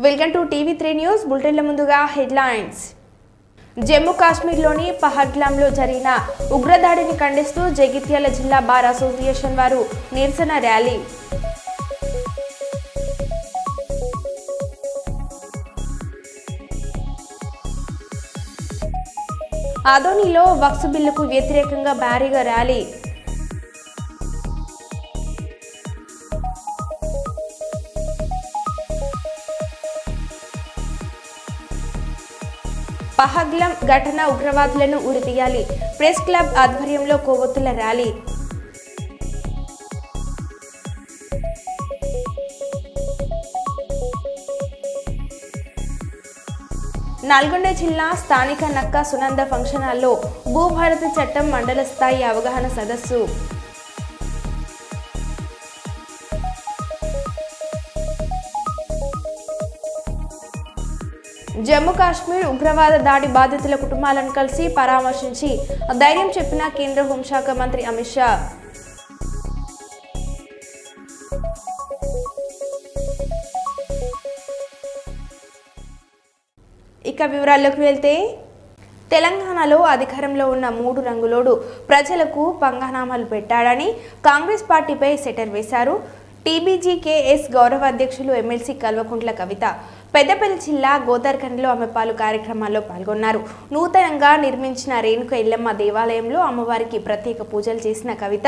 Welcome to టీవీ3 news బులెటిన్ల ముందుగా headlines. Jammu కాశ్మీర్లోని పహల్గామ్లో జరిగిన ఉగ్రదాడిని ఖండిస్తూ జగిత్యాల జిల్లా బార్ అసోసియేషన్ వారు నిరసన ర్యాలీ. ఆదోనిలో వక్ఫ్ బిల్లుకు వ్యతిరేకంగా భారీగా ర్యాలీ. పహల్గామ్ ఘటన ఉగ్రవాదులను ఉరితీయాలి. ప్రెస్ క్లబ్ ఆధ్వర్యంలో కొవ్వొత్తుల ర్యాలీ. నల్గొండ జిల్లా స్థానిక నక్క సునంద ఫంక్షన్ హాల్లో భూభారతి చట్టం మండల స్థాయి అవగాహన సదస్సు. జమ్మూ కాశ్మీర్ ఉగ్రవాద దాడి బాధితుల కుటుంబాలను కలిసి పరామర్శించి ధైర్యం చెప్పిన కేంద్ర హోంశాఖ మంత్రి అమిత్ షా. ఇక వివరాల్లోకి వెళ్తే, తెలంగాణలో అధికారంలో ఉన్న 3 రంగులోడు ప్రజలకు పంగనామాలు పెట్టాడని కాంగ్రెస్ పార్టీపై సెటర్ వేశారు. టీబీజీకేఎస్ గౌరవ అధ్యక్షులు ఎమ్మెల్సీ కల్వకుంట్ల కవిత. పెద్దపల్లి జిల్లా గోదార్ఖండ్లో ఆమె పలు కార్యక్రమాల్లో పాల్గొన్నారు. నూతనంగా నిర్మించిన రేణుక ఎల్లమ్మ దేవాలయంలో అమ్మవారికి ప్రత్యేక పూజలు చేసిన కవిత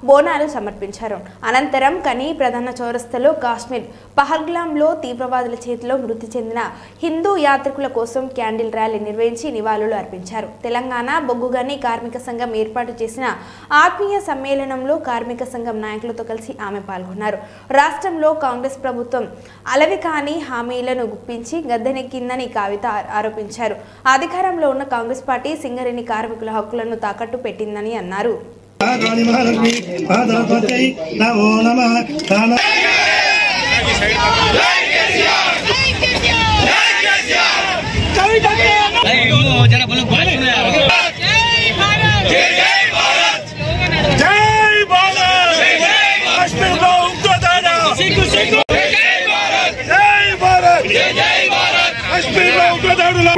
బోనాలు సమర్పించారు. అనంతరం కనీ ప్రధాన చౌరస్తలో కాశ్మీర్ పహల్గామ్లో తీవ్రవాదుల చేతిలో మృతి చెందిన హిందూ యాత్రికుల కోసం క్యాండిల్ ర్యాలీ నిర్వహించి నివాళులు అర్పించారు. తెలంగాణ బొగ్గుగని కార్మిక సంఘం ఏర్పాటు చేసిన ఆత్మీయ సమ్మేళనంలో కార్మిక సంఘం నాయకులతో కలిసి ఆమె పాల్గొన్నారు. రాష్ట్రంలో కాంగ్రెస్ ప్రభుత్వం అలవి కాని హామీలను గుప్పించి గద్దెనెక్కిందని కవిత ఆరోపించారు. అధికారంలో ఉన్న కాంగ్రెస్ పార్టీ సింగరేణి కార్మికుల హక్కులను తాకట్టు పెట్టిందని అన్నారు.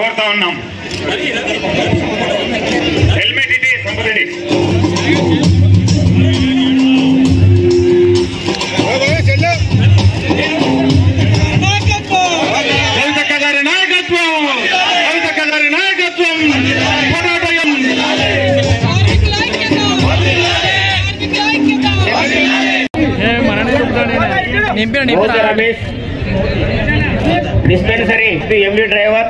కోరుతా ఉన్నాం. హెల్మెట్ ఇది సంపదడి. కవితక్క గారి నాయకత్వం, కవితక్క గారి నాయకత్వం. Ramesh dispensary MD driver,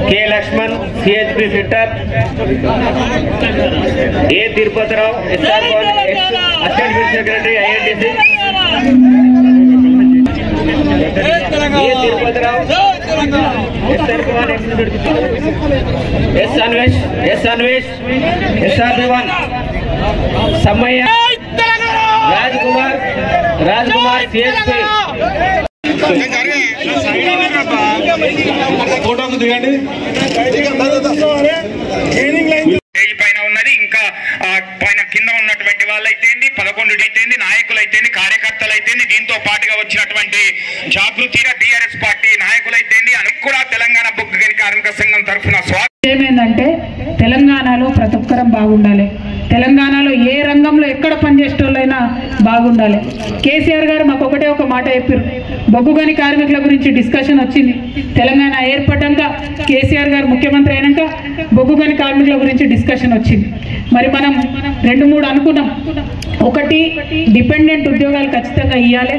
K Laxman CHP fitter, A Tirupathi Rao assistant field secretary INTUC, A Tirupathi Rao, SR Kumar, S Anvesh, SRB one Sammaiah, Raj Kumar CHP. ఫోటోకు దిగండి. పైన ఉన్నది ఇంకా పైన కింద ఉన్నటువంటి వాళ్ళైతే 11 అయితే నాయకులైతే కార్యకర్తలైతే దీంతో పాటుగా వచ్చినటువంటి జాగృతిగా టీఆర్ఎస్ పార్టీ నాయకులైతే అని కూడా తెలంగాణ బొగ్గుగని కార్మిక సంఘం తరఫున ఏమైందంటే తెలంగాణలో ప్రతి ఒక్కరం బాగుండాలి. తెలంగాణలో ఏ రంగంలో ఎక్కడ పనిచేసేటోళ్ళైనా బాగుండాలి. కేసీఆర్ గారు మాకు ఒక మాట చెప్పారు. బొగ్గుగని కార్మికుల గురించి డిస్కషన్ వచ్చింది. తెలంగాణ ఏర్పడ్డాక కేసీఆర్ గారు ముఖ్యమంత్రి అయినాక బొగ్గుగని కార్మికుల గురించి డిస్కషన్ వచ్చింది. మరి మనం 2-3 అనుకున్నాం. ఒకటి, డిపెండెంట్ ఉద్యోగాలు ఖచ్చితంగా ఇవ్వాలి,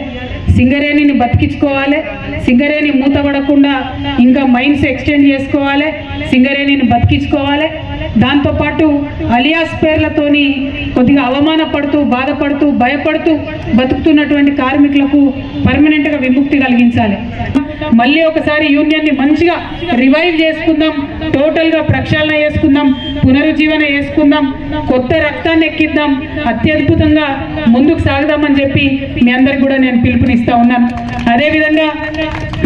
సింగరేణిని బతికించుకోవాలి, సింగరేణి మూతపడకుండా ఇంకా మైన్స్ ఎక్స్టెండ్ చేసుకోవాలి, సింగరేణిని బతికించుకోవాలి. దాంతోపాటు అలియాస్ పేర్లతోని కొద్దిగా అవమానపడుతూ, బాధపడుతూ, భయపడుతూ బతుకుతున్నటువంటి కార్మికులకు పర్మనెంట్గా విముక్తి కలిగించాలి. మళ్ళీ ఒకసారి యూనియన్ని మంచిగా రివైవ్ చేసుకుందాం, టోటల్గా ప్రక్షాళన చేసుకుందాం, పునరుజ్జీవన చేసుకుందాం, కొత్త రక్తాన్ని ఎక్కిద్దాం, అత్యద్భుతంగా ముందుకు సాగుదామని చెప్పి మీ అందరికి కూడా నేను పిలుపునిస్తా ఉన్నాను. అదేవిధంగా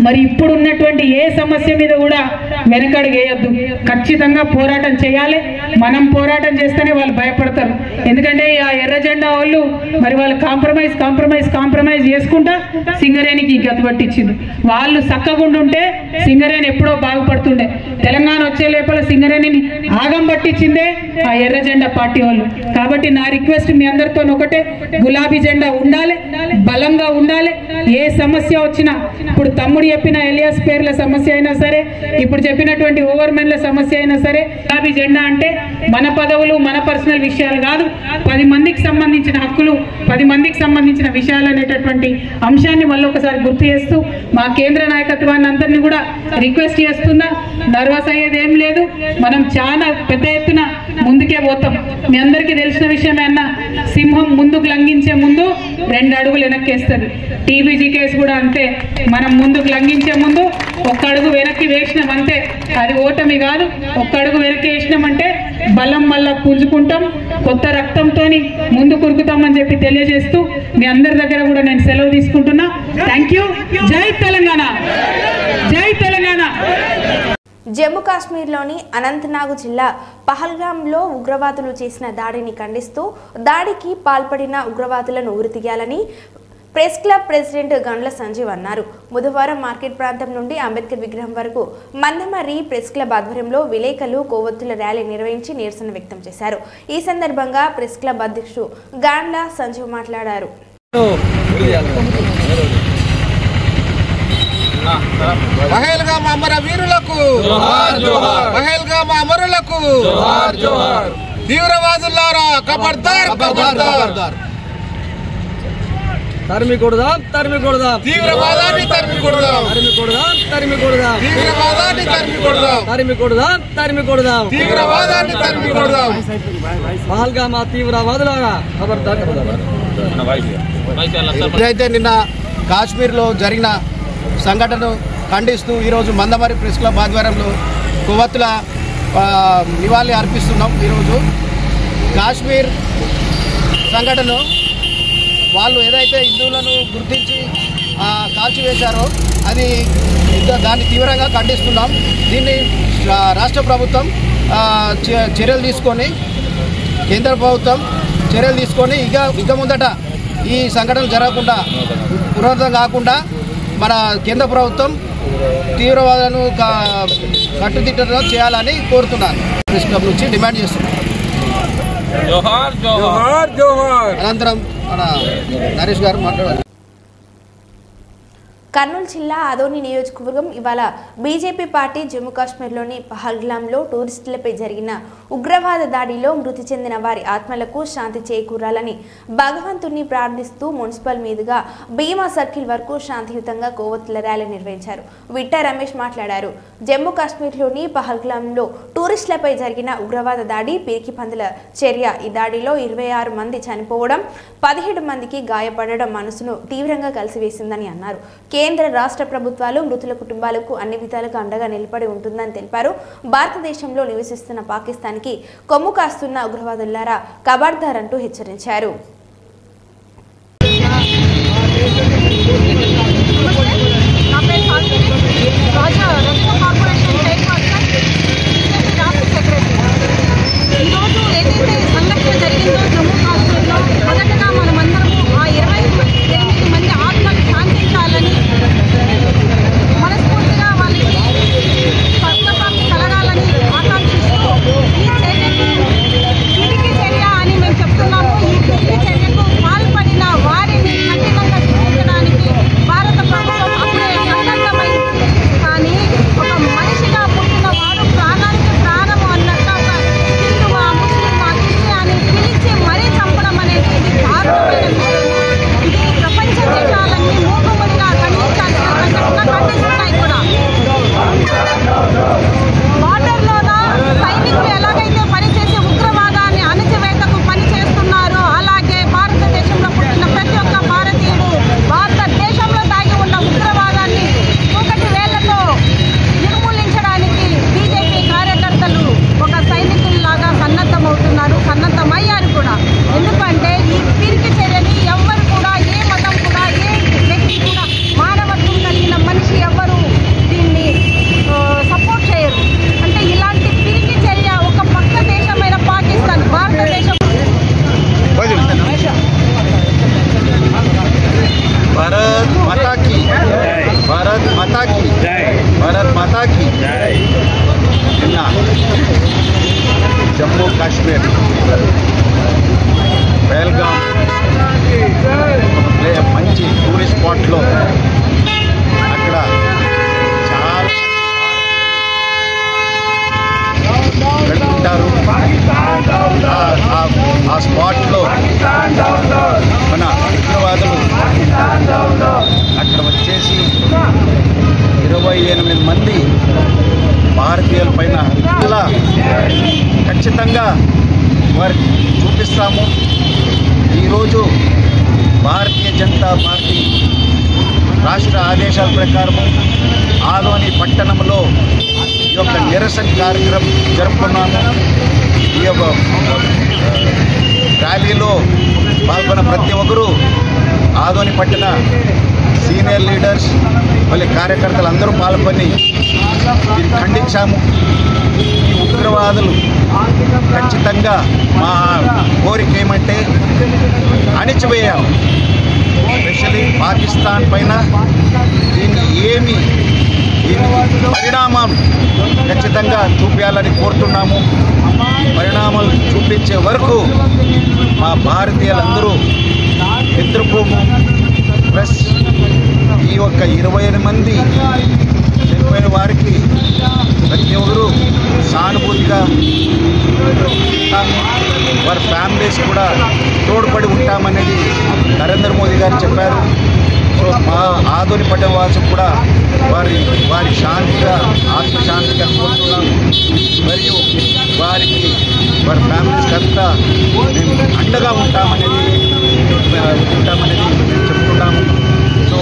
మరి ఇప్పుడు ఉన్నటువంటి ఏ సమస్య మీద కూడా వెనకడుగు వేయొద్దు, ఖచ్చితంగా పోరాటం చేయాలి. మనం పోరాటం చేస్తేనే వాళ్ళు భయపడతారు. ఎందుకంటే ఆ ఎర్ర జెండా వాళ్ళు మరి వాళ్ళు కాంప్రమైజ్ చేసుకుంటా సింగరేణికి గతి పట్టించింది. వాళ్ళు చక్కగుండుంటే సింగరేణి ఎప్పుడో బాగుపడుతుండే. తెలంగాణ వచ్చే లోపల సింగరేణిని ఆగం పట్టించిందే ఆ ఎర్ర జెండా పార్టీ వాళ్ళు. కాబట్టి నా రిక్వెస్ట్ మీ అందరితో ఒకటే, గులాబీ జెండా ఉండాలి, బలంగా ఉండాలి. ఏ సమస్య వచ్చినా, ఇప్పుడు తమ్ముడు చెప్పిన ఎలియాస్ పేర్ల సమస్య అయినా సరే, ఇప్పుడు చెప్పినటువంటి ఓవర్మెన్ల సమస్య అయినా సరే, గులాబీ జెండా అంటే మన పదవులు మన పర్సనల్ విషయాలు కాదు, 10 మందికి సంబంధించిన హక్కులు, 10 మందికి సంబంధించిన విషయాలు అనేటటువంటి అంశాన్ని మళ్ళీ ఒకసారి గుర్తు చేస్తూ మా కేంద్ర నాయకత్వాన్ని అందరినీ కూడా రిక్వెస్ట్ చేస్తున్నా, నర్వస్ అయ్యేది ఏం లేదు. మనం చాలా పెద్ద ఎత్తున ముందుకే పోతాం. మీ అందరికీ తెలిసిన విషయమే అన్న, సింహం ముందుకు లంఘించే ముందు 2 అడుగులు వెనక్కేస్తుంది. టీబీజీ కేసు కూడా అంతే. మనం ముందుకు లంఘించే ముందు 1 అడుగు వెనక్కి వేసినాం అంతే, అది ఓటమి కాదు. 1 అడుగు వెనక్కి వేసినామంటే బలం మళ్ళా పుంజుకుంటాం, కొత్త రక్తంతో ముందు కురుకుతామని చెప్పి తెలియజేస్తూ మీ అందరి దగ్గర కూడా నేను సెలవు తీసుకుంటున్నా. Thank you. జై తెలంగాణ, జై తెలంగాణ. జమ్మూ కాశ్మీర్లోని అనంతనాగ్ జిల్లా పహల్గామ్లో ఉగ్రవాదులు చేసిన దాడిని ఖండిస్తూ దాడికి పాల్పడిన ఉగ్రవాదులను ఉరితీయాలని press club president Gandla Sanjeev అన్నారు. బుధవారం మార్కెట్ ప్రాంతం నుండి అంబేద్కర్ విగ్రహం వరకు మందమర్రి ప్రెస్ క్లబ్ ఆధ్వర్యంలో విలేకరులు కొవ్వొత్తుల ర్యాలీ నిర్వహించి నిరసన వ్యక్తం చేశారు. ఈ సందర్భంగా ప్రెస్ క్లబ్ అధ్యక్షుడు గండ్ల సంజీవ్ మాట్లాడారు. పహల్గామ్ అమర వీరులకు పహల్గామ్ అమరులకు తీవ్రవాదులారా ఖబర్దార్ ఖబర్దార్. తరిమి కొడదాం, తరిమి కొడదాం, తీవ్రవాదాన్ని తరిమి కొడదాం, తరిమి కొడదాం, తరిమి కొడదాం, తీవ్రవాదాన్ని తరిమి కొడదాం, తరిమి కొడదాం, తరిమి కొడదాం, తీవ్రవాదాన్ని తరిమి కొడదాం. పహల్గామ్ తీవ్రవాదులారా ఖబర్దార్ ఖబర్దార్. ఇదైతే నిన్న కాశ్మీర్లో జరిగిన సంఘటనను ఖండిస్తూ ఈరోజు మందమరి ప్రెస్ క్లబ్ ఆధ్వర్యంలో కొవ్వొత్తుల నివాళి అర్పిస్తున్నాం. ఈరోజు కాశ్మీర్ సంఘటనను వాళ్ళు ఏదైతే హిందువులను గుర్తించి కాల్చివేశారో దాన్ని తీవ్రంగా ఖండిస్తున్నాం. దీన్ని రాష్ట్ర ప్రభుత్వం చర్యలు తీసుకొని, కేంద్ర ప్రభుత్వం చర్యలు తీసుకొని ఇక ముందట ఈ సంఘటనలు జరగకుండా, పునరుద్ధరణ కాకుండా మన కేంద్ర ప్రభుత్వం తీవ్రవాదులను కట్టుదిట్టంగా చేయాలని కోరుతున్నాను. ప్రెస్ క్లబ్ నుంచి డిమాండ్ చేస్తున్నాను. అనంతరం మన నరేష్ గారు మాట్లాడారు. కర్నూలు జిల్లా ఆదోని నియోజకవర్గం ఇవాళ బీజేపీ పార్టీ జమ్మూ కాశ్మీర్లోని పహల్గామ్లో టూరిస్టులపై జరిగిన ఉగ్రవాద దాడిలో మృతి చెందిన వారి ఆత్మలకు శాంతి చేకూరాలని భగవంతుని ప్రార్థిస్తూ మున్సిపల్ మీదుగా భీమా సర్కిల్ వరకు శాంతియుతంగా కొవ్వొత్తుల ర్యాలీ నిర్వహించారు. విట్టా రమేష్ మాట్లాడారు. జమ్మూ కాశ్మీర్లోని పహల్గామ్లో టూరిస్టులపై జరిగిన ఉగ్రవాద దాడి పిరికి పందుల చర్య. ఈ దాడిలో 26 మంది చనిపోవడం, 17 మందికి గాయపడడం మనసును తీవ్రంగా కలిసివేసిందని అన్నారు. కేంద్ర రాష్ట్ర ప్రభుత్వాలు మృతుల కుటుంబాలకు అన్ని విధాలుగా అండగా నిలబడి ఉంటుందని తెలిపారు. భారతదేశంలో నివసిస్తున్న పాకిస్తాన్కి కొమ్ము కాస్తున్న ఉగ్రవాదులారా ఖబర్దార్ అంటూ హెచ్చరించారు. చర్యకు పాల్పడిన వారిని కఠినంగా శిక్షించడానికి భారత ప్రభుత్వం మాతాకి భారత్ మాతాకి నిన్న జమ్మూ కాశ్మీర్ పహల్గామ్ మంచి టూరిస్ట్ స్పాట్లో అక్కడ చాలా వెళ్తుంటారు. ఆ స్పాట్లో మన ఉగ్రవాదులు అక్కడ వచ్చేసి 28 మంది భారతీయుల పైన ఇలా ఖచ్చితంగా వారికి చూపిస్తాము. ఈరోజు భారతీయ జనతా పార్టీ రాష్ట్ర ఆదేశాల ప్రకారము ఆదోని పట్టణంలో ఈ యొక్క నిరసన కార్యక్రమం జరుపుకున్నాము. ఈ యొక్క ర్యాలీలో పాల్గొన్న ప్రతి ఒక్కరూ ఆదోని పట్టణ సీనియర్ లీడర్స్ మళ్ళీ కార్యకర్తలు అందరూ పాల్గొని దీన్ని ఖండించాము. ఈ ఉగ్రవాదులు ఖచ్చితంగా మా కోరిక ఏమంటే అణిచివేయాలి. ఎస్పెషల్లీ పాకిస్తాన్ పైన దీన్ని పరిణామం ఖచ్చితంగా చూపించాలని కోరుతున్నాము. పరిణామాలు చూపించే వరకు మా భారతీయులందరూ నిద్రపోము. ప్లస్ ఈ యొక్క 28 మంది చనిపోయిన వారికి ప్రతి ఒక్కరూ సానుభూతిగా ఉంటాము. వారి ఫ్యామిలీస్ కూడా తోడ్పడి ఉంటామనేది నరేంద్ర మోదీ గారు చెప్పారు. సో మా ఆదోని పట్టణవాసులు కూడా వారి శాంతిగా ఆత్మశాంతిగా కోరుతున్నాము. మరియు వారి ఫ్యామిలీస్కి అంతా మేము అండగా ఉంటామనేది మేము చెప్తున్నాము. సో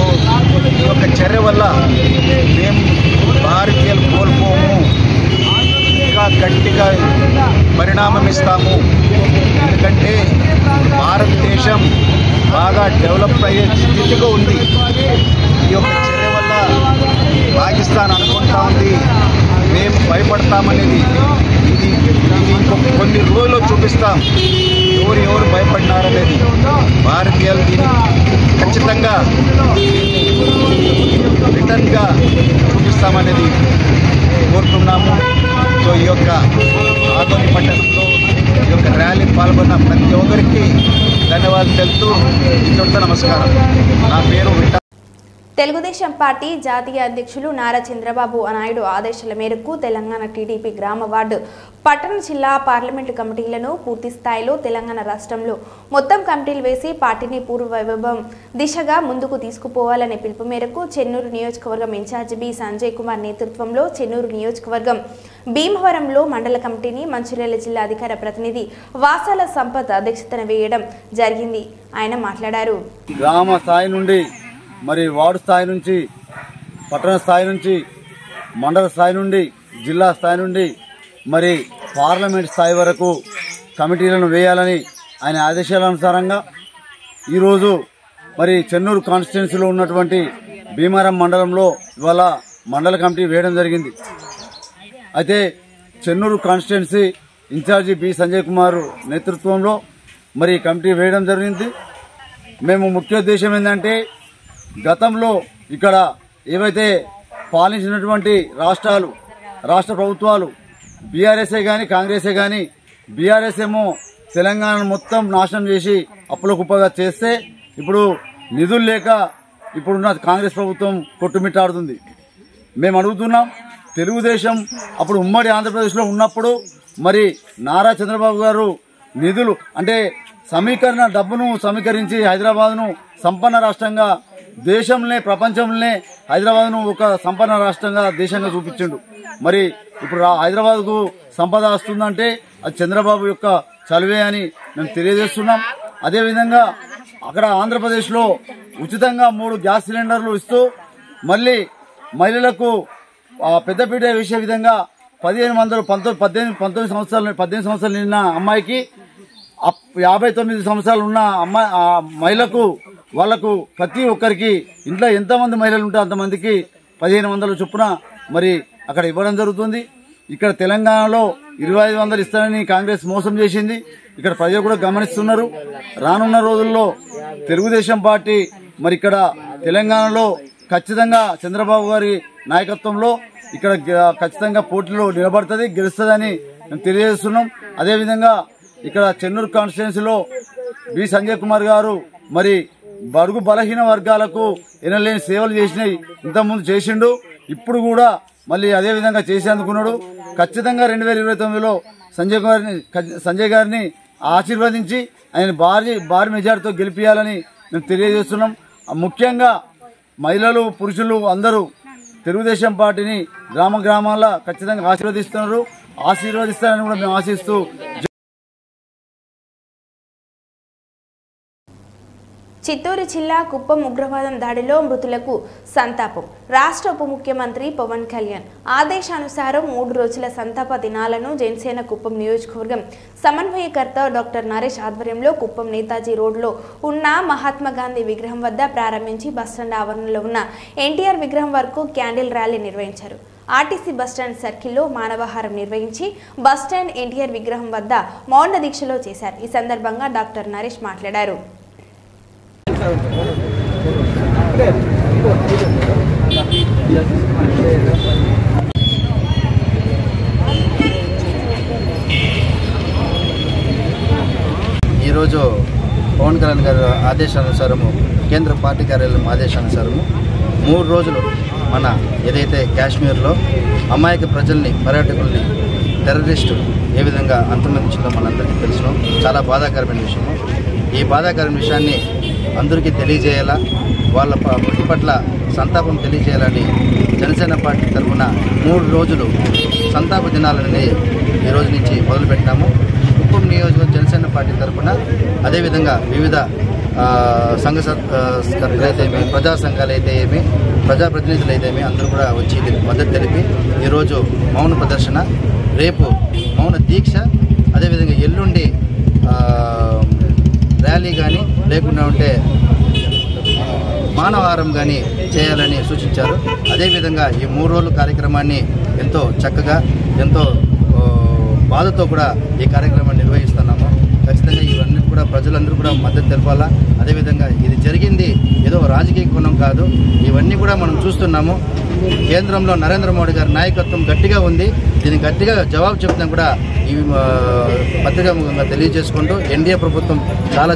ఈ యొక్క చర్య వల్ల మేము భారతీయులు కోల్పోము, ఇంకా గట్టిగా పరిణామం ఇస్తాము. ఎందుకంటే భారతదేశం బాగా డెవలప్ అయ్యే స్థితిలో ఉంది. ఈ యొక్క చర్య వల్ల పాకిస్తాన్ అనుకుంటా ఉంది మేము భయపడతామనేది. ఇది ఇంకొక కొన్ని రోజుల్లో చూపిస్తాం ఎవరు భయపడినారనేది. భారతీయులు దీన్ని ఖచ్చితంగా రిటర్న్గా చూపిస్తామనేది కోరుతున్నాము. సో ఈ యొక్క ఆదోని పట్టణంలో ఈ యొక్క ర్యాలీ పాల్గొన్న ప్రతి ఒక్కరికి ధన్యవాదాలు తెలుపుతూ ఇంతటితో నమస్కారం. నా పేరు తెలుగుదేశం పార్టీ జాతీయ అధ్యక్షులు నారా చంద్రబాబు నాయుడు ఆదేశాల మేరకు తెలంగాణ టీడీపీ గ్రామ వార్డు పట్టణ జిల్లా పార్లమెంటు కమిటీలను పూర్తి స్థాయిలో తెలంగాణ రాష్ట్రంలో మొత్తం కమిటీలు వేసి పార్టీని పూర్వ వైభవం దిశగా ముందుకు తీసుకుపోవాలనే పిలుపు మేరకు చెన్నూరు నియోజకవర్గం ఇన్ఛార్జి బి సంజయ్ కుమార్ నేతృత్వంలో చెన్నూరు నియోజకవర్గం భీమవరంలో మండల కమిటీని మంచిర్యాల జిల్లా అధికార ప్రతినిధి వాసాల సంపత్ అధ్యక్షతన వేయడం జరిగింది. ఆయన మాట్లాడారు. గ్రామ స్థాయి నుండి మరి వార్డు స్థాయి నుంచి పట్టణ స్థాయి నుంచి మండల స్థాయి నుండి జిల్లా స్థాయి నుండి మరి పార్లమెంట్ స్థాయి వరకు కమిటీలను వేయాలని ఆయన ఆదేశాలనుసారంగా ఈరోజు మరి చెన్నూరు కాన్స్టిట్యున్సీలో ఉన్నటువంటి భీమవరం మండలంలో ఇవాళ మండల కమిటీ వేయడం జరిగింది. అయితే Chennur constituency incharge B Sanjay Kumar నేతృత్వంలో మరి కమిటీ వేయడం జరిగింది. మేము ముఖ్య ఉద్దేశం ఏంటంటే గతంలో ఇక్కడ ఏవైతే పాలించినటువంటి రాష్ట్ర ప్రభుత్వాలు బీఆర్ఎస్ఏ కానీ కాంగ్రెసే కానీ బీఆర్ఎస్ ఏమో తెలంగాణ మొత్తం నాశనం చేసి అప్పుల కుప్పగా చేస్తే ఇప్పుడు నిధులు లేక ఇప్పుడున్న కాంగ్రెస్ ప్రభుత్వం కొట్టుమిట్టాడుతుంది. మేము అడుగుతున్నాం, తెలుగుదేశం అప్పుడు ఉమ్మడి ఆంధ్రప్రదేశ్లో ఉన్నప్పుడు మరి నారా చంద్రబాబు గారు నిధులు అంటే డబ్బును సమీకరించి హైదరాబాద్ను సంపన్న రాష్ట్రంగా దేశంలోనే ప్రపంచంలోనే హైదరాబాద్ను ఒక సంపన్న రాష్ట్రంగా దేశంగా చూపించిండు. మరి ఇప్పుడు హైదరాబాద్కు సంపద వస్తుందంటే అది చంద్రబాబు యొక్క చలువే అని మేము తెలియజేస్తున్నాం. అదేవిధంగా అక్కడ ఆంధ్రప్రదేశ్లో ఉచితంగా 3 గ్యాస్ సిలిండర్లు ఇస్తూ మళ్ళీ మహిళలకు పెద్దపీట వేసే విధంగా 18 సంవత్సరాలు నిన్న అమ్మాయికి 59 సంవత్సరాలు ఉన్న మహిళకు వాళ్లకు ప్రతి ఒక్కరికి ఇంట్లో ఎంతమంది మహిళలు ఉంటే అంతమందికి 1500 చొప్పున మరి అక్కడ ఇవ్వడం జరుగుతుంది. ఇక్కడ తెలంగాణలో 2500 ఇస్తారని కాంగ్రెస్ మోసం చేసింది. ఇక్కడ ప్రజలు కూడా గమనిస్తున్నారు. రానున్న రోజుల్లో తెలుగుదేశం పార్టీ మరి ఇక్కడ తెలంగాణలో ఖచ్చితంగా చంద్రబాబు గారి నాయకత్వంలో ఇక్కడ ఖచ్చితంగా పోటీలో నిలబడుతుంది, గెలుస్తుందని మేము తెలియజేస్తున్నాం. అదేవిధంగా ఇక్కడ చెన్నూరు కాన్స్టిట్యున్సీలో బి సంజయ్ కుమార్ గారు మరి బడుగు బలహీన వర్గాలకు ఎనలేని సేవలు చేసినాయి, ఇంతకుముందు చేసిండు, ఇప్పుడు కూడా మళ్ళీ అదే విధంగా చేసేందుకున్నాడు. ఖచ్చితంగా 2029లో సంజయ్ గారిని ఆశీర్వదించి ఆయన భారీ మెజార్టీతో గెలిపించాలని మేము తెలియజేస్తున్నాం. ముఖ్యంగా మహిళలు పురుషులు అందరూ తెలుగుదేశం పార్టీని గ్రామాల్లో ఖచ్చితంగా ఆశీర్వదిస్తారని కూడా మేము ఆశిస్తూ చిత్తూరు జిల్లా కుప్పం ఉగ్రవాదం దాడిలో మృతులకు సంతాపం. రాష్ట్ర ఉప ముఖ్యమంత్రి పవన్ కళ్యాణ్ ఆదేశానుసారం 3 రోజుల సంతాప దినాలను జనసేన కుప్పం నియోజకవర్గం సమన్వయకర్త డాక్టర్ నరేష్ ఆధ్వర్యంలో కుప్పం నేతాజీ రోడ్లో ఉన్న మహాత్మా గాంధీ విగ్రహం వద్ద ప్రారంభించి బస్టాండ్ ఆవరణలో ఉన్న ఎన్టీఆర్ విగ్రహం వరకు క్యాండిల్ ర్యాలీ నిర్వహించారు. ఆర్టీసీ బస్టాండ్ సర్కిల్లో మానవహారం నిర్వహించి బస్టాండ్ ఎన్టీఆర్ విగ్రహం వద్ద మౌన దీక్షలో చేశారు. ఈ సందర్భంగా డాక్టర్ నరేష్ మాట్లాడారు. ఈరోజు పవన్ కళ్యాణ్ గారి ఆదేశానుసారము కేంద్ర పార్టీ కార్యాలయం ఆదేశానుసారము 3 రోజులు మన ఏదైతే కాశ్మీర్లో అమాయక ప్రజల్ని పర్యాటకుల్ని టెర్రరిస్టు ఏ విధంగా అంతమొందించిందో మనందరికీ తెలుసును. చాలా బాధాకరమైన విషయము. ఈ బాధాకరమైన విషయాన్ని అందరికీ తెలియజేయాలా, వాళ్ళ మృతి పట్ల సంతాపం తెలియజేయాలని జనసేన పార్టీ తరఫున 3 రోజులు సంతాప దినాలని ఈ రోజు నుంచి మొదలుపెట్టినాము. కుప్పం నియోజకవర్గం జనసేన పార్టీ తరఫున అదేవిధంగా వివిధ సంఘ సంస్థలు అయితే ఏమి, ప్రజా సంఘాలు అయితే ఏమి, ప్రజాప్రతినిధులు అయితే ఏమి అందరూ కూడా వచ్చి మద్దతు తెలిపి ఈరోజు మౌన ప్రదర్శన, రేపు మౌన దీక్ష, అదేవిధంగా ఎల్లుండి ర్యాలీ కానీ లేకుండా ఉంటే మానవహారం కానీ చేయాలని సూచించారు. అదేవిధంగా ఈ 3 రోజుల కార్యక్రమాన్ని ఎంతో చక్కగా ఎంతో బాధతో కూడా ఈ కార్యక్రమాన్ని నిర్వహిస్తున్నాము. ఖచ్చితంగా ఇవన్నీ కూడా ప్రజలందరూ కూడా మద్దతు తెలపాలా. అదేవిధంగా ఇది జరిగింది ఏదో రాజకీయ కోణం కాదు, ఇవన్నీ కూడా మనం చూస్తున్నాము. కేంద్రంలో నరేంద్ర మోడీ గారి నాయకత్వం గట్టిగా ఉంది. దీనికి గట్టిగా జవాబు చెప్తాం కూడా ఈ పత్రికాముఖంగా తెలియజేసుకుంటూ ఎన్డీఏ ప్రభుత్వం చాలా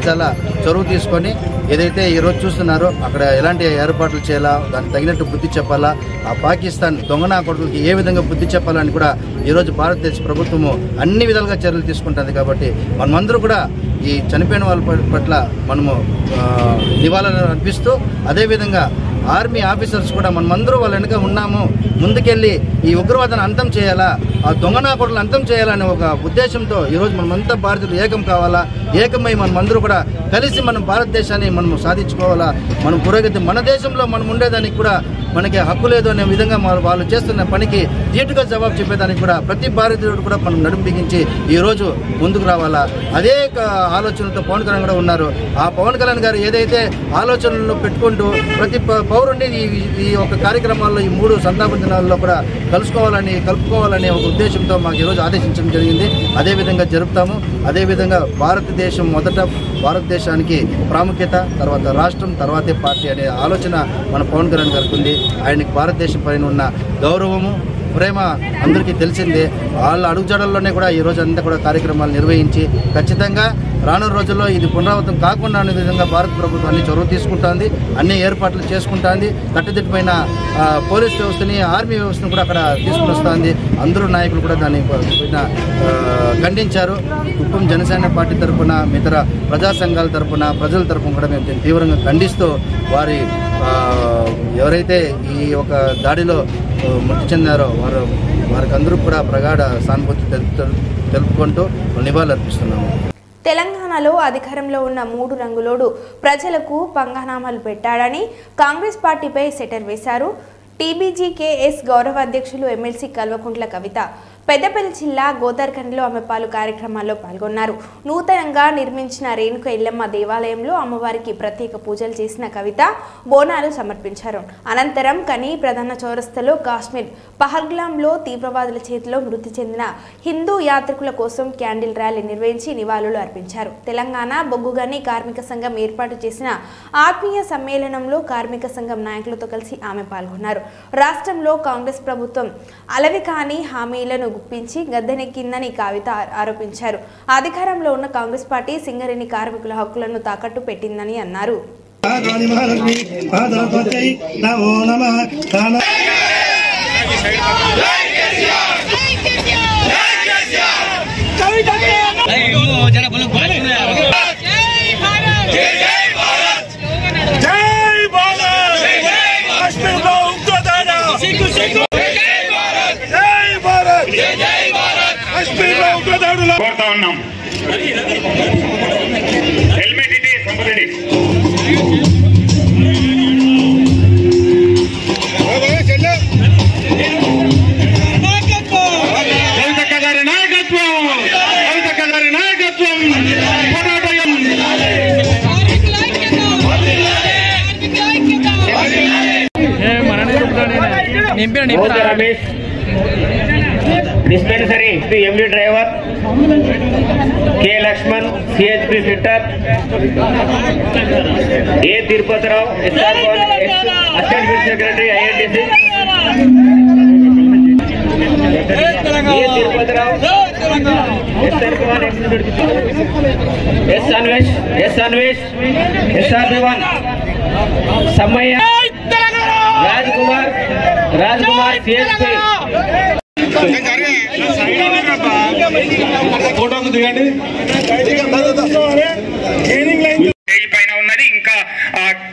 చొరవ తీసుకొని ఏదైతే ఈరోజు చూస్తున్నారో అక్కడ ఎలాంటి ఏర్పాట్లు చేయాలా, దానికి తగినట్టు బుద్ధి చెప్పాలా, ఆ పాకిస్తాన్ దొంగనా కొడుకులకి ఏ విధంగా బుద్ధి చెప్పాలని కూడా ఈరోజు భారతదేశ ప్రభుత్వము అన్ని విధాలుగా చర్యలు తీసుకుంటుంది. కాబట్టి మనమందరూ కూడా ఈ చనిపోయిన వాళ్ళ పట్ల మనము నివాళులు అర్పిస్తూ అదేవిధంగా ఆర్మీ ఆఫీసర్స్ కూడా మనమందరూ వాళ్ళ వెనుక ఉన్నాము, ముందుకెళ్ళి ఈ ఉగ్రవాదాన్ని అంతం చేయాలా, ఆ దొంగనా కొడుకులను అంతం చేయాలనే ఒక ఉద్దేశంతో ఈరోజు మనమంతా భారతీయులు ఏకం కావాలా, ఏకమై మనమందరూ కూడా కలిసి మనం భారతదేశాన్ని మనము సాధించుకోవాలా, మనం పురోగతి మన దేశంలో మనం ఉండేదానికి కూడా మనకి హక్కు లేదు అనే విధంగా వాళ్ళు చేస్తున్న పనికి ధీటుగా జవాబు చెప్పేదానికి కూడా ప్రతి భారతీయుడు కూడా మనం నడుము బిగించి ఈరోజు ముందుకు రావాలా. అదే ఆలోచనలతో పవన్ కళ్యాణ్ కూడా ఉన్నారు. ఆ పవన్ కళ్యాణ్ గారు ఏదైతే ఆలోచనలు పెట్టుకుంటూ ప్రతి పౌరుడిని ఈ ఒక కార్యక్రమాల్లో ఈ 3 సంతాప దినాల్లో కూడా కలుపుకోవాలనే ఒక ఉద్దేశంతో మాకు ఈరోజు ఆదేశించడం జరిగింది. అదేవిధంగా జరుపుతాము. అదేవిధంగా భారతదేశం మొదట భారతదేశానికి ప్రాముఖ్యత, తర్వాత రాష్ట్రం, తర్వాతే పార్టీ అనే ఆలోచన మన పవన్ కళ్యాణ్ గారికి ఉంది. ఆయనకి భారతదేశం పైన ఉన్న గౌరవము, ప్రేమ అందరికీ తెలిసిందే. వాళ్ళ అడుగుజాడల్లోనే కూడా ఈ రోజు అంతా కూడా కార్యక్రమాలు నిర్వహించి ఖచ్చితంగా రానున్న రోజుల్లో ఇది పునరావృతం కాకుండా అనే విధంగా భారత ప్రభుత్వం అన్ని చొరవ తీసుకుంటుంది, అన్ని ఏర్పాట్లు చేసుకుంటుంది. కట్టుదిట్టమైన పోలీస్ వ్యవస్థని, ఆర్మీ వ్యవస్థను కూడా అక్కడ తీసుకుని వస్తుంది. అందరూ నాయకులు కూడా దాన్ని ఖండించారు. కుప్పం జనసేన పార్టీ తరఫున, ఇతర ప్రజా సంఘాల తరఫున, ప్రజల తరఫున కూడా మేము తీవ్రంగా ఖండిస్తూ వారి ఎవరైతే ఈ ఒక దాడిలో మృతి చెందారో వారికి అందరూ కూడా ప్రగాఢ సానుభూతి తెలుపుకుంటూ నివాళులు అర్పిస్తున్నాము. తెలంగాణలో అధికారంలో ఉన్న 3 రంగులోడు ప్రజలకు పంగనామాలు పెట్టాడని కాంగ్రెస్ పార్టీపై సెటర్ వేశారు. టీబీజీకేఎస్ గౌరవ అధ్యక్షులు ఎమ్మెల్సీ కల్వకుంట్ల కవిత పెద్దపల్లి జిల్లా గోదార్ఖండ్లో అమ్మపాలు కార్యక్రమాల్లో పాల్గొన్నారు. నూతనంగా నిర్మించిన రేణుక ఎల్లమ్మ దేవాలయంలో అమ్మవారికి ప్రత్యేక పూజలు చేసిన కవిత బోనాలు సమర్పించారు. అనంతరం కని ప్రధాన చౌరస్తలో కాశ్మీర్ పహల్గామ్లో తీవ్రవాదుల చేతిలో మృతి చెందిన హిందూ యాత్రికుల కోసం క్యాండిల్ ర్యాలీ నిర్వహించి నివాళులు అర్పించారు. తెలంగాణ బొగ్గుగని కార్మిక సంఘం ఏర్పాటు చేసిన ఆత్మీయ సమ్మేళనంలో కార్మిక సంఘం నాయకులతో కలిసి ఆమె పాల్గొన్నారు. రాష్ట్రంలో కాంగ్రెస్ ప్రభుత్వం అలవికాని హామీలను గుప్పించి గద్దెనెక్కిందని కవిత ఆరోపించారు. అధికారంలో ఉన్న కాంగ్రెస్ పార్టీ సింగరేణి కార్మికుల హక్కులను తాకట్టు పెట్టిందని అన్నారు. కోరుతా ఉన్నాం. హెల్మెట్ ఇది సంపదండి. కవితక్క గారి నాయకత్వం, కవితక్క గారి నాయకత్వం. Ramesh dispensary MD driver, K Laxman CHP fitter, A Tirupathi Rao assistant secretary INTUC, A Tirupathi Rao, S Anvesh, SRB one Sammaiah, Raj Kumar CHP. ఫోటోకు దిగండి. పైన ఉన్నది ఇంకా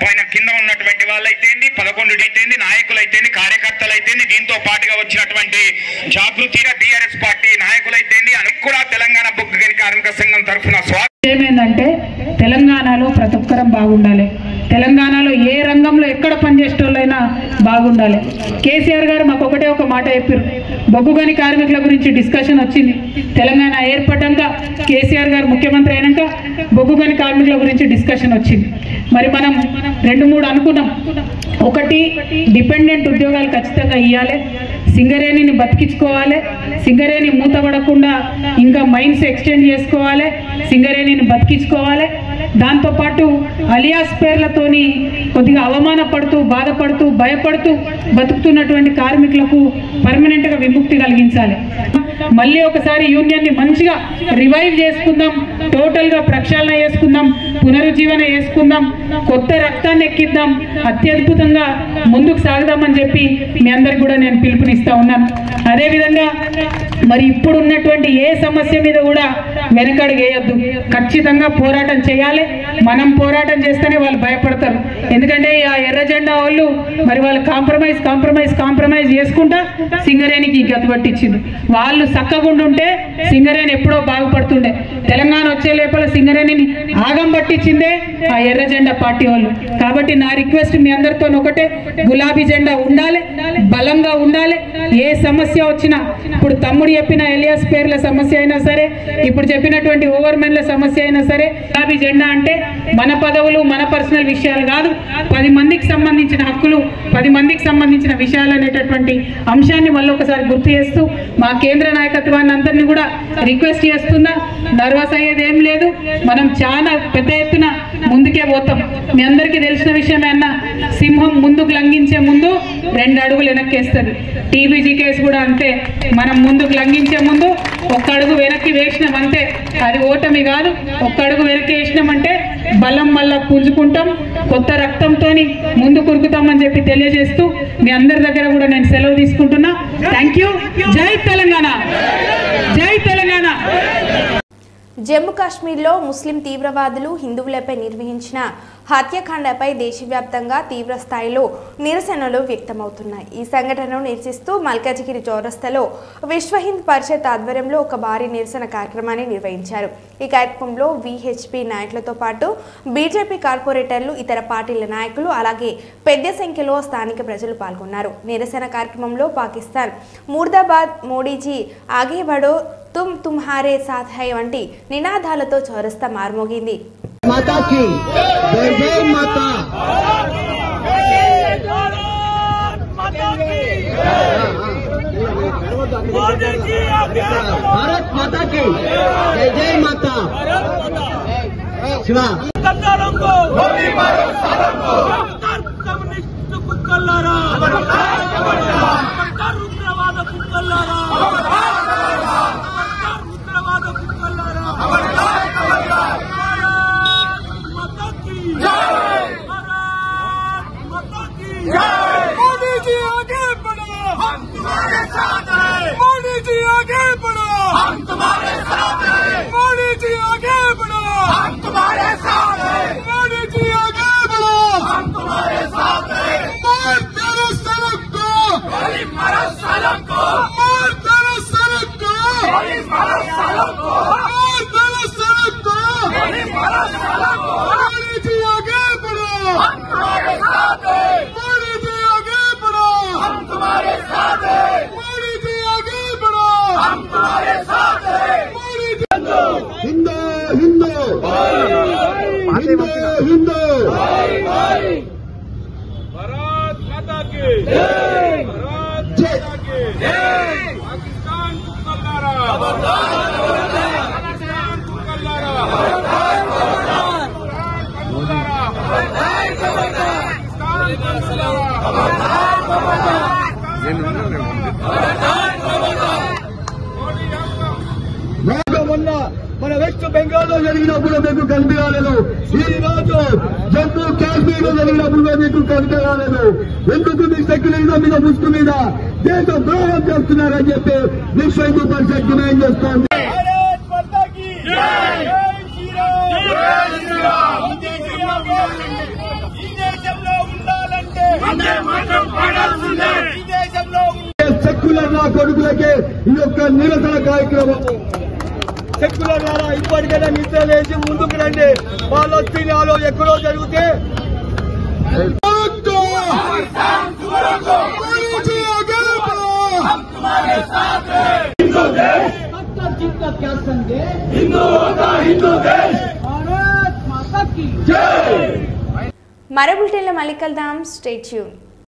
పైన కింద ఉన్నటువంటి వాళ్ళైతేంది, 11 అయితేంది, నాయకులైతేంది, కార్యకర్తలైతేంది, దీంతో పాటుగా వచ్చినటువంటి జాగృతిగా టీఆర్ఎస్ పార్టీ నాయకులైతేంది అని కూడా తెలంగాణ బొగ్గుగని కార్మిక సంఘం తరఫున ఏమైందంటే తెలంగాణలో ప్రతి ఒక్కరం బాగుండాలి. తెలంగాణలో ఏ రంగంలో ఎక్కడ పనిచేసేటోళ్ళైనా బాగుండాలి. కేసీఆర్ గారు మాకు ఒకటే ఒక మాట చెప్పారు. బొగ్గుగని కార్మికుల గురించి డిస్కషన్ వచ్చింది. తెలంగాణ ఏర్పడ్డాక కేసీఆర్ గారు ముఖ్యమంత్రి అయినాక బొగ్గుగని కార్మికుల గురించి డిస్కషన్ వచ్చింది. మరి మనం 2-3 అనుకున్నాం. ఒకటి, డిపెండెంట్ ఉద్యోగాలు ఖచ్చితంగా ఇవ్వాలి, సింగరేణిని బతికించుకోవాలి, సింగరేణి మూతపడకుండా ఇంకా మైన్స్ ఎక్స్టెండ్ చేసుకోవాలి, సింగరేణిని బతికించుకోవాలి. దాంతోపాటు అలియాస్ పేర్లతోని కొద్దిగా అవమానపడుతూ, బాధపడుతూ, భయపడుతూ బతుకుతున్నటువంటి కార్మికులకు పర్మనెంట్గా విముక్తి కలిగించాలి. మళ్ళీ ఒకసారి యూనియన్ని మంచిగా రివైవ్ చేసుకుందాం, టోటల్గా ప్రక్షాళన చేసుకుందాం, పునరుజ్జీవన చేసుకుందాం, కొత్త రక్తాన్ని ఎక్కిద్దాం, అత్యద్భుతంగా ముందుకు సాగుదామని చెప్పి మీ అందరికి కూడా నేను పిలుపునిస్తా ఉన్నాను. అదేవిధంగా మరి ఇప్పుడు ఉన్నటువంటి ఏ సమస్య మీద కూడా వెనకడుగు వేయొద్దు, ఖచ్చితంగా పోరాటం చేయాలి. మనం పోరాటం చేస్తేనే వాళ్ళు భయపడతారు. ఎందుకంటే ఆ ఎర్ర జెండా వాళ్ళు మరి వాళ్ళు కాంప్రమైజ్ చేసుకుంటా సింగరేణికి గతి పట్టించింది. వాళ్ళు చక్కగుండుంటే సింగరేణి ఎప్పుడో బాగుపడుతుండే. తెలంగాణ వచ్చే లోపల సింగరేణిని ఆగం పట్టించిందే ఆ ఎర్ర జెండా పార్టీ వాళ్ళు. కాబట్టి నా రిక్వెస్ట్ మీ అందరితో ఒకటే, గులాబీ జెండా ఉండాలి, బలంగా ఉండాలి. ఏ సమస్య వచ్చినా, ఇప్పుడు తమ్ముడు చెప్పిన ఎలియాస్ పేర్ల సమస్య అయినా సరే, ఇప్పుడు చెప్పినటువంటి ఓవర్మెన్ల సమస్య అయినా సరే, గులాబీ జెండా అంటే మన పదవులు, మన పర్సనల్ విషయాలు కాదు, 10 మందికి సంబంధించిన హక్కులు, 10 మందికి సంబంధించిన విషయాలు అనేటటువంటి అంశాన్ని మళ్ళీ ఒకసారి గుర్తు చేస్తూ మా కేంద్ర నాయకత్వాన్ని అందరినీ కూడా రిక్వెస్ట్ చేస్తున్నా. నర్వస్ అయ్యేది ఏం లేదు, మనం చాలా పెద్ద ఎత్తున ముందుకే పోతాం. మీ అందరికీ తెలిసిన విషయమే అన్న, సింహం ముందుకు లంఘించే ముందు 2 అడుగులు వెనక్కేస్తుంది. టీబీజీ కేసు కూడా అంతే. మనం ముందుకు లంఘించే ముందు 1 అడుగు వెనక్కి వేసినామంటే అది ఓటమి కాదు. 1 అడుగు వెనక్కి వేసినామంటే బలం మళ్ళా పుంజుకుంటాం, కొత్త రక్తంతో ముందు కురుకుతామని చెప్పి తెలియజేస్తూ మీ అందరి దగ్గర కూడా నేను సెలవు తీసుకుంటున్నా. Thank you. జై తెలంగాణ, జై తెలంగాణ. జమ్మూ కాశ్మీర్లో ముస్లిం తీవ్రవాదులు హిందువులపై నిర్వహించిన హత్యాకాండపై దేశవ్యాప్తంగా తీవ్ర స్థాయిలో నిరసనలు వ్యక్తమవుతున్నాయి. ఈ సంఘటనను నిరసిస్తూ మల్కాజిగిరి చౌరస్తాలో విశ్వ హింద్ పరిషత్ ఆధ్వర్యంలో ఒక భారీ నిరసన కార్యక్రమాన్ని నిర్వహించారు. ఈ కార్యక్రమంలో విహెచ్పి నాయకులతో పాటు బీజేపీ కార్పొరేటర్లు, ఇతర పార్టీల నాయకులు, అలాగే పెద్ద సంఖ్యలో స్థానిక ప్రజలు పాల్గొన్నారు. నిరసన కార్యక్రమంలో పాకిస్తాన్ ముర్దాబాద్, మోడీజీ ఆగే బడో, తుమ్హారే సాథ్ హై వంటి నినాదాలతో చౌరస్తా మార్మోగింది. माता की जय जय माता, भारत माता की जय जय माता. शिवा मोदी जी आगे बढ़ो, हम तुम्हारे साथ हैं. मोदी जी आगे बढ़ो, हम तुम्हारे साथ हैं. मोदी जी आगे बढ़ो, हम तुम्हारे साथ हैं. मोदी जी आगे बढ़ो, हम तुम्हारे साथ हैं. मार तेरे सड़क को, गोली मारो सड़क को. मार तेरे सड़क को, गोली मारो सड़क को. मार तेरे सड़क को, गोली मारो सड़क को. मोदी जी आगे बढ़ो, हम तुम्हारे साथ हैं. मोदी जी आगे बढ़ो, हम तुम्हारे साथ हैं. मोदी जी आगे बढ़ो, हम तुम्हारे साथ हैं. मोदी जी हिंदू हिंदू हिंदू हिंदू. भारत माता की जय. भारत माता की जय. पाकिस्तान को कल्लारा, खबरदार खबरदार. पाकिस्तान को कल्लारा, खबरदार खबरदार. खबरदार खबरदार. पाकिस्तान को कल्लारा, खबरदार खबरदार. खबरदार खबरदार. मोदी हमको మొన్న మన వెస్ట్ బెంగాల్లో జరిగినప్పుడు మీకు కనిపి రాలేదు. ఈ రోజు జమ్మూ కాశ్మీర్ లో జరిగినప్పుడు మీకు కనిపి రాలేదు. ఎందుకు మీ సెక్యులరిజం మీద ముసుగు మీద దేశ ద్రోహం చేస్తున్నారని చెప్పి విశ్వ హిందూ పరిషత్ డిమాండ్ చేస్తోంది. भारत माता की जय. जय श्री राम, जय श्री राम. ఈ దేశంలో ఉండాలంటే వందే మాతరం పాడాల్సిందే. ఈ దేశంలో సెక్యులర్ నా కొడుకులకే ఈ యొక్క నిరసన కార్యక్రమం. సెక్యులర్ ద్వారా ఇప్పటికైనా నిద్ర లేచి ముందుకు రండి. పాలస్తీనాలో ఎక్కడో జరిగితే क्या संदेश हिंदू होता हिंदू देश. भारत माता की जय. మరో బులెటిన్లో మళ్ళీ కలుద్దాం. Stay tune.